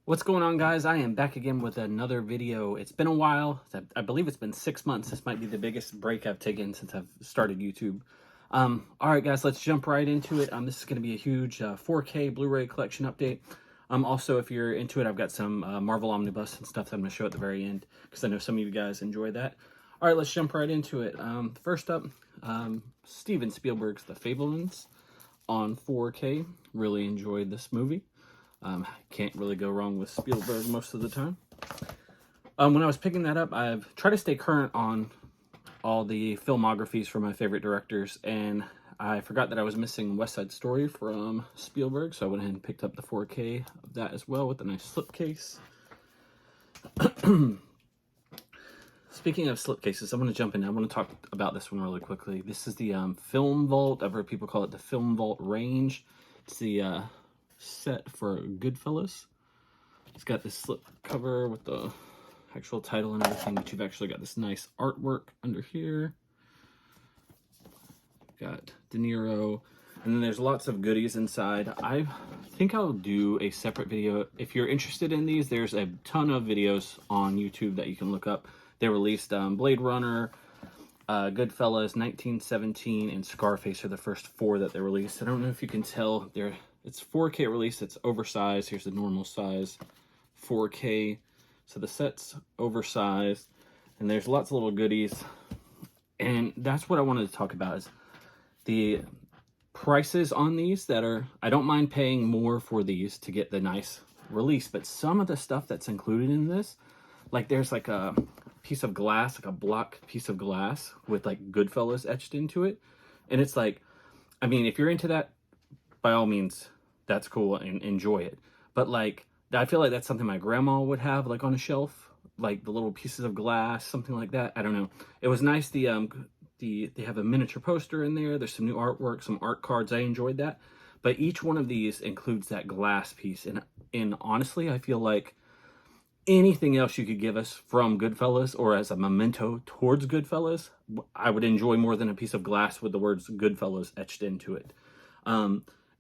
What's going on, guys? I am back again with another video. It's been a while. I believe it's been 6 months. This might be the biggest break I've taken since I've started YouTube. All right, guys, let's jump right into it. This is going to be a huge 4K Blu-ray collection update. Also, if you're into it, I've got some Marvel Omnibus and stuff that I'm going to show at the very end because I know some of you guys enjoy that. All right, let's jump right into it. First up, Steven Spielberg's The Fabelmans on 4K. Really enjoyed this movie. Can't really go wrong with Spielberg most of the time. When I was picking that up, I've tried to stay current on all the filmographies for my favorite directors, and I forgot that I was missing West Side Story from Spielberg, so I went ahead and picked up the 4K of that as well with a nice slipcase. Speaking of slipcases, I'm going to jump in. I want to talk about this one really quickly. This is the Film Vault. I've heard people call it the Film Vault Range. It's the set for Goodfellas. It's got this slip cover with the actual title and everything, but you've actually got this nice artwork under here. Got De Niro, and then there's lots of goodies inside. I think I'll do a separate video. If you're interested in these, there's a ton of videos on YouTube that you can look up. They released Blade Runner, Goodfellas, 1917, and Scarface are the first four that they released. I don't know if you can tell, it's 4K release. It's oversized. Here's the normal size 4K. So the set's oversized, and there's lots of little goodies. And that's what I wanted to talk about is the prices on these that are, I don't mind paying more for these to get the nice release, but some of the stuff that's included in this, like there's like a piece of glass, like a block piece of glass with like Goodfellas etched into it. And it's like, I mean, if you're into that, by all means, that's cool and enjoy it. But like, I feel like that's something my grandma would have like on a shelf, like the little pieces of glass, something like that. I don't know. It was nice. They have a miniature poster in there. There's some new artwork, some art cards. I enjoyed that. But each one of these includes that glass piece. And honestly, I feel like anything else you could give us from Goodfellas or as a memento towards Goodfellas, I would enjoy more than a piece of glass with the words Goodfellas etched into it.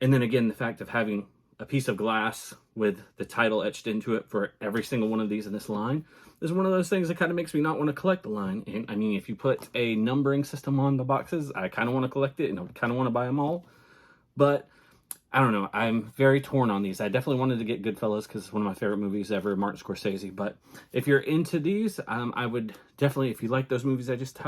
And then again, the fact of having a piece of glass with the title etched into it for every single one of these in this line is one of those things that kind of makes me not want to collect the line. And I mean, if you put a numbering system on the boxes, I kind of want to collect it and I kind of want to buy them all. But I don't know. I'm very torn on these. I definitely wanted to get Goodfellas because it's one of my favorite movies ever, Martin Scorsese. But if you're into these, I would definitely, if you like those movies I just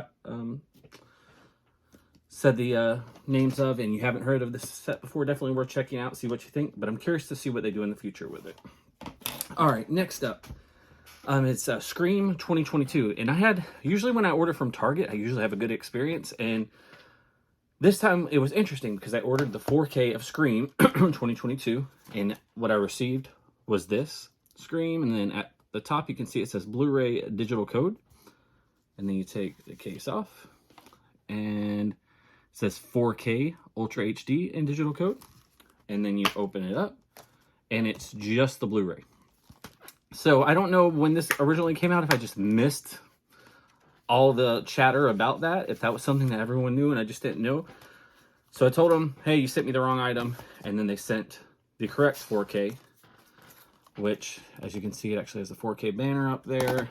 said the names of, and you haven't heard of this set before, definitely worth checking out, see what you think. But I'm curious to see what they do in the future with it. All right, next up, it's Scream 2022. And usually when I order from Target, I usually have a good experience. And this time it was interesting because I ordered the 4K of Scream 2022. And what I received was this Scream. And then at the top, you can see it says Blu-ray digital code. And then you take the case off. And it says 4K Ultra HD in digital code. And then you open it up. And it's just the Blu-ray. So I don't know when this originally came out, if I just missed all the chatter about that, if that was something that everyone knew and I just didn't know. So I told them, hey, you sent me the wrong item. And then they sent the correct 4K, which, as you can see, it actually has the 4K banner up there.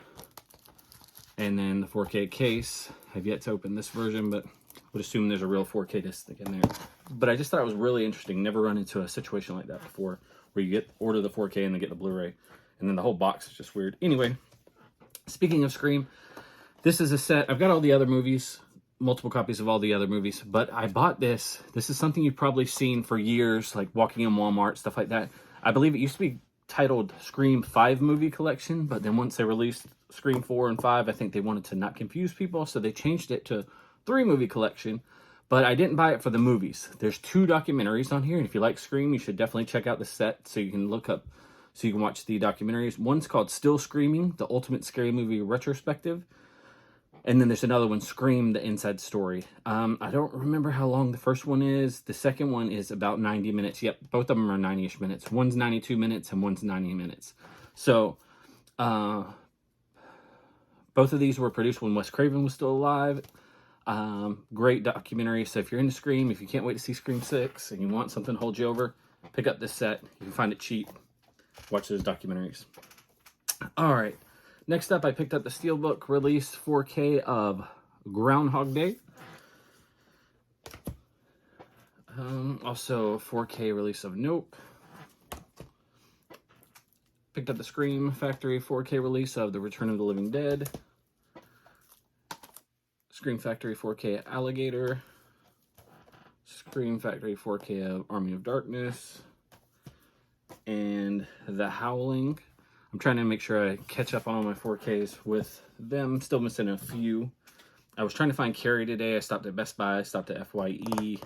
And then the 4K case. I've yet to open this version, but would assume there's a real 4K disc in there. But I just thought it was really interesting. Never run into a situation like that before, where you order the 4K and then get the Blu-ray. And then the whole box is just weird. Anyway, speaking of Scream, this is a set. I've got all the other movies, multiple copies of all the other movies, but I bought this. This is something you've probably seen for years, like walking in Walmart, stuff like that. I believe it used to be titled Scream 5 Movie Collection, but then once they released Scream 4 and 5, I think they wanted to not confuse people, so they changed it to 3 Movie Collection. But I didn't buy it for the movies. There's 2 documentaries on here, and if you like Scream, you should definitely check out the set so you can watch the documentaries. One's called Still Screaming, the Ultimate Scary Movie Retrospective. And then there's another one, Scream, the Inside Story. I don't remember how long the first one is. The second one is about 90 minutes. Yep, both of them are 90-ish minutes. One's 92 minutes and one's 90 minutes. So, both of these were produced when Wes Craven was still alive. Great documentary. So if you're into Scream, if you can't wait to see Scream 6 and you want something to hold you over, pick up this set. You can find it cheap. watch those documentaries. All right. Next up, I picked up the Steelbook release 4K of Groundhog Day. Also 4K release of Nope. Picked up the Scream Factory 4K release of The Return of the Living Dead. Scream Factory 4K Alligator. Scream Factory 4K of Army of Darkness. And The Howling. I'm trying to make sure I catch up on all my 4Ks with them. Still missing a few. I was trying to find Carrie today. I stopped at Best Buy. I stopped at FYE.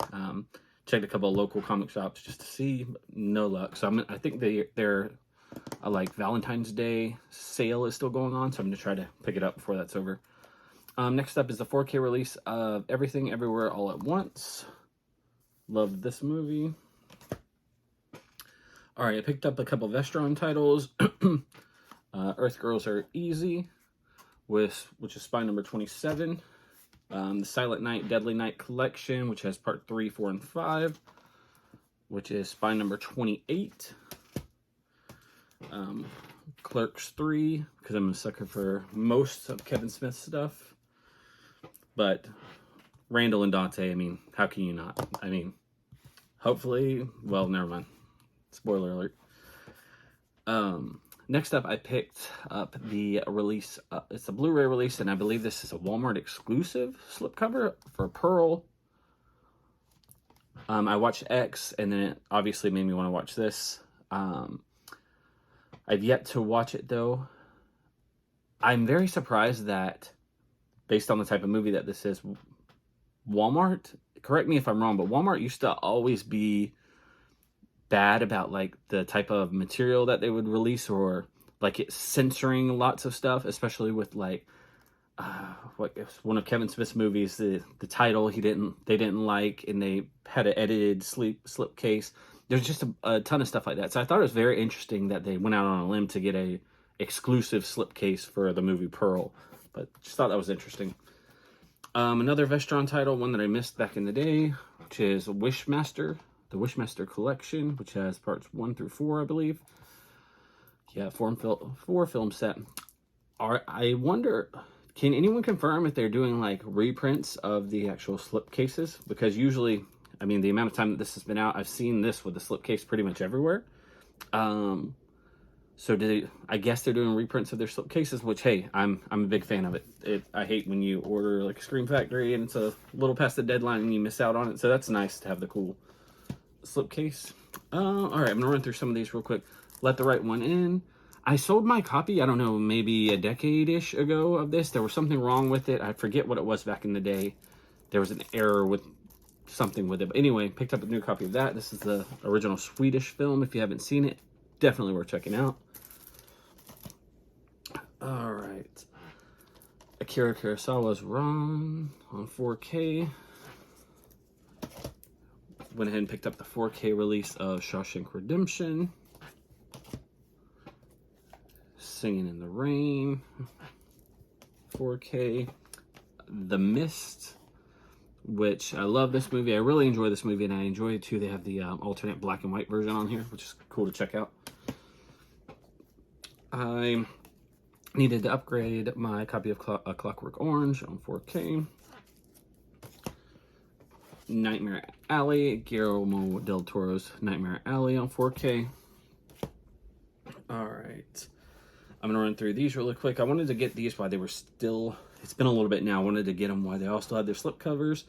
Checked a couple of local comic shops just to see. No luck. So I think they're like Valentine's Day sale is still going on. So I'm going to try to pick it up before that's over. Next up is the 4K release of Everything Everywhere All at Once. Loved this movie. All right, I picked up a couple of Vestron titles. Earth Girls Are Easy, which is spine number 27. The Silent Night, Deadly Night collection, which has part 3, 4, and 5, which is spine number 28. Clerks 3, because I'm a sucker for most of Kevin Smith's stuff. But Randall and Dante, I mean, how can you not? I mean, hopefully, well, never mind. Spoiler alert. Next up, I picked up the release. It's a Blu-ray release, and I believe this is a Walmart exclusive slipcover for Pearl. I watched X, and then it obviously made me want to watch this. I've yet to watch it, though. I'm very surprised that, based on the type of movie that this is, Walmart, correct me if I'm wrong, but Walmart used to always be bad about like the type of material that they would release, or like it censoring lots of stuff, especially with like what one of Kevin Smith's movies, the title they didn't like, and they had an edited slipcase. There's just a ton of stuff like that. So I thought it was very interesting that they went out on a limb to get a exclusive slipcase for the movie Pearl. But just thought that was interesting. Another Vestron title, one that I missed back in the day, which is Wishmaster. The Wishmaster collection, which has parts 1 through 4, I believe. Yeah, 4 film set. I wonder, can anyone confirm if they're doing like reprints of the actual slipcases? Because usually, I mean, the amount of time that this has been out, I've seen this with the slipcase pretty much everywhere. So I guess they're doing reprints of their slipcases, which, hey, I'm a big fan of it. I hate when you order like a Scream Factory and it's a little past the deadline and you miss out on it. So that's nice to have the cool slipcase. All right, I'm gonna run through some of these real quick. Let the Right One In. I sold my copy, I don't know, maybe a decade-ish ago of this. There was something wrong with it. I forget what it was back in the day. There was an error with something with it. But anyway, picked up a new copy of that. This is the original Swedish film. If you haven't seen it, definitely worth checking out. All right. Akira Kurosawa's Ron on 4K. Went ahead and picked up the 4K release of Shawshank Redemption. Singing in the Rain. 4K. The Mist, which I love this movie. I really enjoy this movie, and I enjoy it too. They have the alternate black and white version on here, which is cool to check out. I needed to upgrade my copy of Clockwork Orange on 4K. Nightmare Alley, Guillermo del Toro's Nightmare Alley on 4K. All right. I'm going to run through these really quick. I wanted to get these while they were still, it's been a little bit now. I wanted to get them while they all still had their slip covers.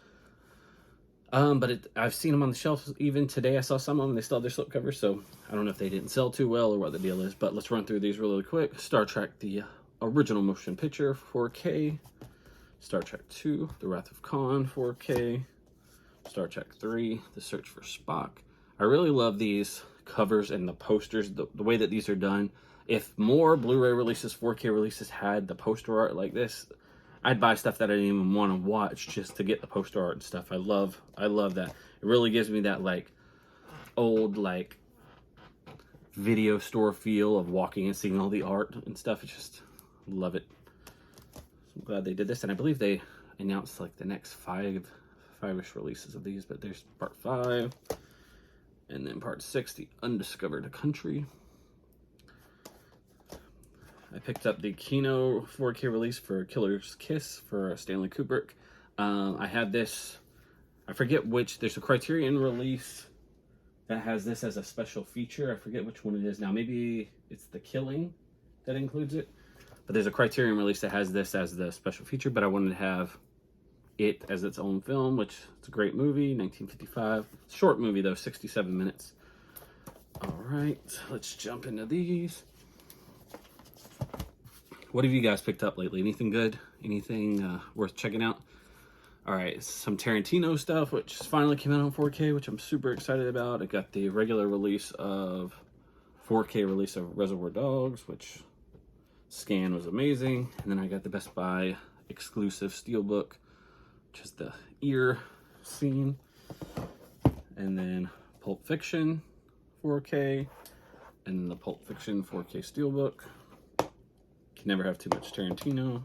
But I've seen them on the shelf even today. I saw some of them, they still have their slip covers. So I don't know if they didn't sell too well or what the deal is. But let's run through these really quick. Star Trek, the original motion picture, 4K. Star Trek 2, The Wrath of Khan, 4K. Star Trek 3, The Search for Spock. I really love these covers and the posters, the way that these are done. If more Blu-ray releases, 4K releases had the poster art like this, I'd buy stuff that I didn't even want to watch just to get the poster art and stuff. I love that. It really gives me that like old like video store feel of walking and seeing all the art and stuff. It's just love it. So I'm glad they did this, and I believe they announced like the next five-ish releases of these, but there's part 5 and then part 6, The Undiscovered Country. I picked up the Kino 4K release for Killer's Kiss for Stanley Kubrick. I had this, I forget which, there's a Criterion release that has this as a special feature. I forget which one it is now. Maybe it's The Killing that includes it. But there's a Criterion release that has this as the special feature, but I wanted to have it as its own film, which it's a great movie, 1955. Short movie though, 67 minutes. All right, let's jump into these. What have you guys picked up lately? Anything good? Anything worth checking out? All right, some Tarantino stuff, which finally came out on 4K, which I'm super excited about. I got the regular release of 4K release of Reservoir Dogs, which scan was amazing. And then I got the Best Buy exclusive Steelbook, which is the ear scene. And then Pulp Fiction 4K, and the Pulp Fiction 4K Steelbook. Can never have too much Tarantino.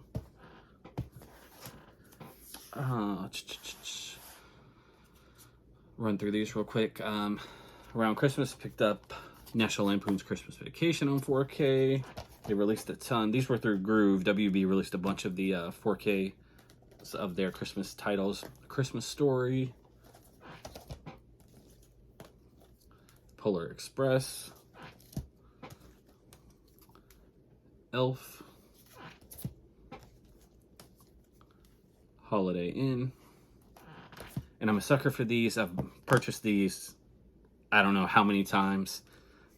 Run through these real quick. Around Christmas, picked up National Lampoon's Christmas Vacation on 4K. They released a ton. These were through Groove. WB released a bunch of the 4K of their Christmas titles. Christmas Story, Polar Express, Elf, Holiday Inn. And I'm a sucker for these. I've purchased these I don't know how many times,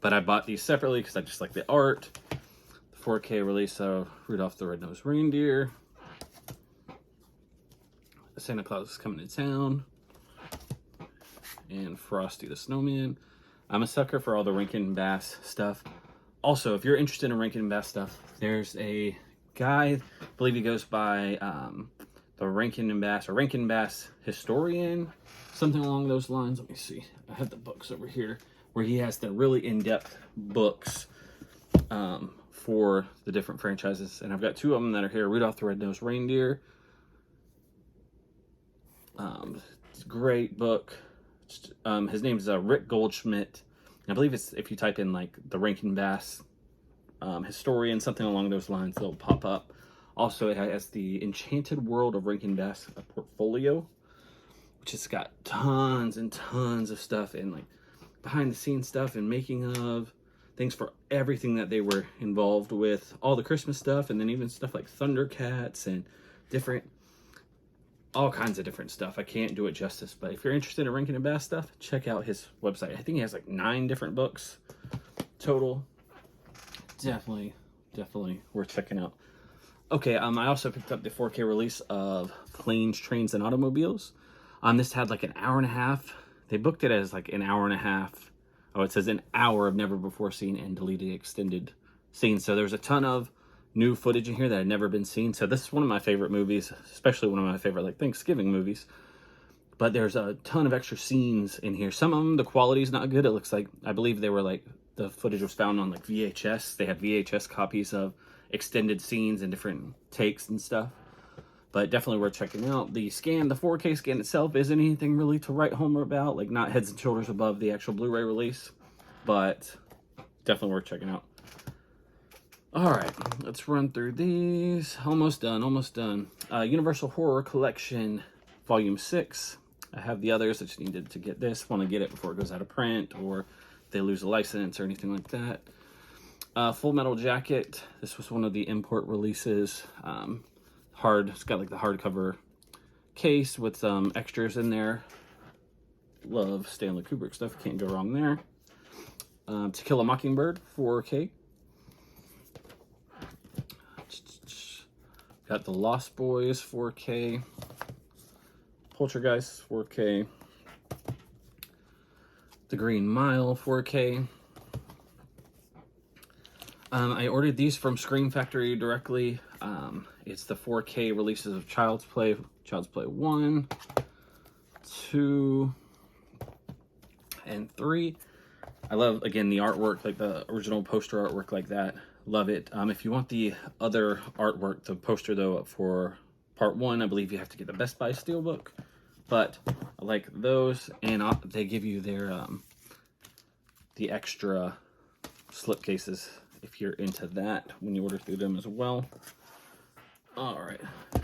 but I bought these separately because I just like the art. The 4K release of Rudolph the Red-Nosed Reindeer, Santa Claus is Coming to Town, and Frosty the Snowman. I'm a sucker for all the Rankin Bass stuff. Also, if you're interested in Rankin Bass stuff, there's a guy, I believe he goes by the Rankin Bass, or Rankin Bass Historian, something along those lines. Let me see. I have the books over here where he has the really in-depth books for the different franchises. And I've got two of them that are here. Rudolph the Red-Nosed Reindeer. It's a great book. His name is Rick Goldschmidt. I believe it's, if you type in like the Rankin Bass Historian, something along those lines, it'll pop up. Also, it has the Enchanted World of Rankin Bass portfolio, which has got tons and tons of stuff and like behind the scenes stuff and making of things for everything that they were involved with, all the Christmas stuff, and then even stuff like Thundercats and different, all kinds of different stuff. I can't do it justice, but if you're interested in Rankin and Bass stuff, check out his website. I think he has like 9 different books total. Definitely worth checking out. Okay, I also picked up the 4K release of Planes, Trains, and Automobiles. This had like an hour and a half. They booked it as like an hour and a half. Oh, it says an hour of never before seen and deleted extended scenes. So there's a ton of new footage in here that had never been seen. So this is one of my favorite movies, especially one of my favorite like Thanksgiving movies. But there's a ton of extra scenes in here. Some of them, the quality's not good. It looks like, I believe they were like, the footage was found on like VHS. They had VHS copies of extended scenes and different takes and stuff. But definitely worth checking out. The scan, the 4K scan itself isn't anything really to write home about, like not heads and shoulders above the actual Blu-ray release, but definitely worth checking out. All right, let's run through these. Almost done. Universal Horror Collection, Volume 6. I have the others. I just needed to get this. Want to get it before it goes out of print or they lose a license or anything like that. Full Metal Jacket. This was one of the import releases. It's got like the hardcover case with some extras in there. Love Stanley Kubrick stuff. Can't go wrong there. To Kill a Mockingbird, 4K. Got the Lost Boys, 4K. Poltergeist, 4K. The Green Mile, 4K. I ordered these from Scream Factory directly. It's the 4K releases of Child's Play 1, 2, and 3. I love, again, the artwork, like the original poster artwork like that. Love it. If you want the other artwork, the poster though, for part 1, I believe you have to get the Best Buy Steelbook. But I like those, and they give you their the extra slipcases if you're into that when you order through them as well. All right, a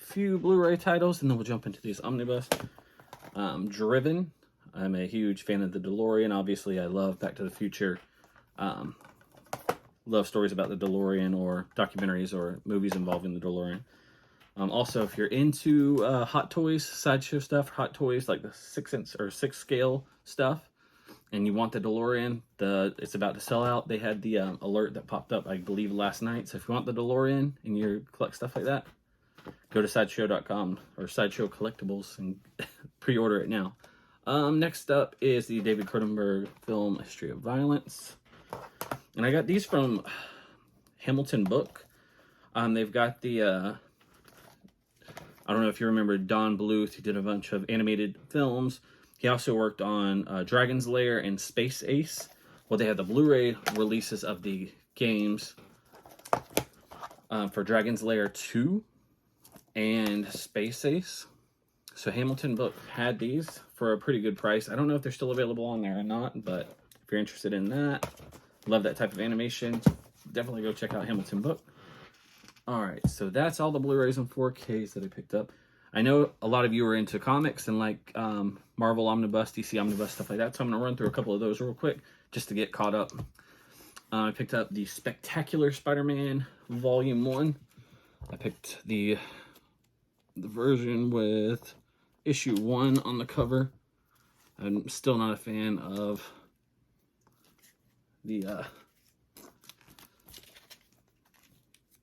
few Blu-ray titles, and then we'll jump into these Omnibus. Driven. I'm a huge fan of the DeLorean. Obviously, I love Back to the Future. Love stories about the DeLorean or documentaries or movies involving the DeLorean. Also, if you're into Hot Toys, sideshow stuff, Hot Toys, like the 6-inch or 6 scale stuff, and you want the DeLorean, it's about to sell out. They had the alert that popped up, I believe, last night. So if you want the DeLorean and you collect stuff like that, go to sideshow.com or Sideshow Collectibles and pre-order it now. Next up is the David Cronenberg film History of Violence. And I got these from Hamilton Book. They've got the... I don't know if you remember Don Bluth. He did a bunch of animated films. He also worked on Dragon's Lair and Space Ace. Well, they had the Blu-ray releases of the games for Dragon's Lair 2 and Space Ace. So Hamilton Book had these for a pretty good price. I don't know if they're still available on there or not, but if you're interested in that, love that type of animation, definitely go check out Hamilton Book. All right, so that's all the Blu-rays and 4Ks that I picked up. I know a lot of you are into comics and like Marvel Omnibus, DC Omnibus, stuff like that. So I'm going to run through a couple of those real quick just to get caught up. I picked up the Spectacular Spider-Man Volume 1. I picked the version with issue 1 on the cover. I'm still not a fan of the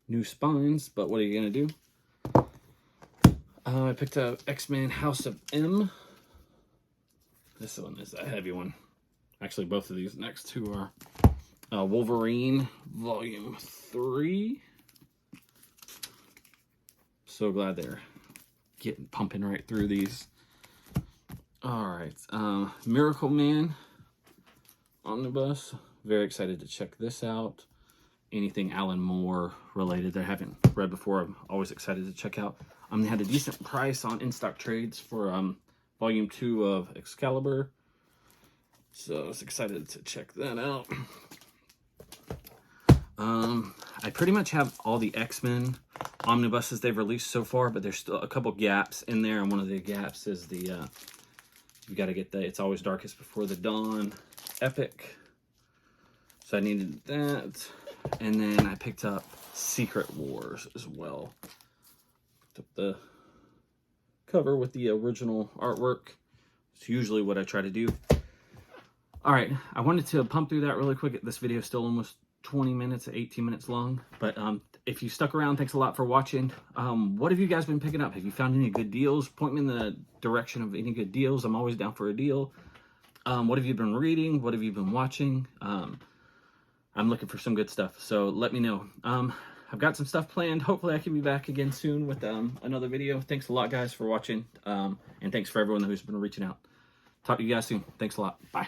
new spines, but what are you going to do? I picked up X-Men House of M. This one is a heavy one. Actually, both of these next two are Wolverine Volume 3. So glad they're pumping right through these. All right, Miracle Man Omnibus. Very excited to check this out. Anything Alan Moore related that I haven't read before, I'm always excited to check out. They had a decent price on in-stock trades for Volume 2 of Excalibur. So I was excited to check that out. I pretty much have all the X-Men omnibuses they've released so far, but there's still a couple gaps in there, and one of the gaps is the you got to get the It's Always Darkest Before the Dawn epic. So I needed that. And then I picked up Secret Wars as well. Picked up the cover with the original artwork. It's usually what I try to do. All right, I wanted to pump through that really quick. This video is still almost 20 minutes, 18 minutes long. But if you stuck around, thanks a lot for watching. What have you guys been picking up? Have you found any good deals? Point me in the direction of any good deals. I'm always down for a deal. What have you been reading? What have you been watching? I'm looking for some good stuff, so let me know. I've got some stuff planned. Hopefully I can be back again soon with another video. Thanks a lot, guys, for watching, and thanks for everyone who's been reaching out. Talk to you guys soon. Thanks a lot. Bye.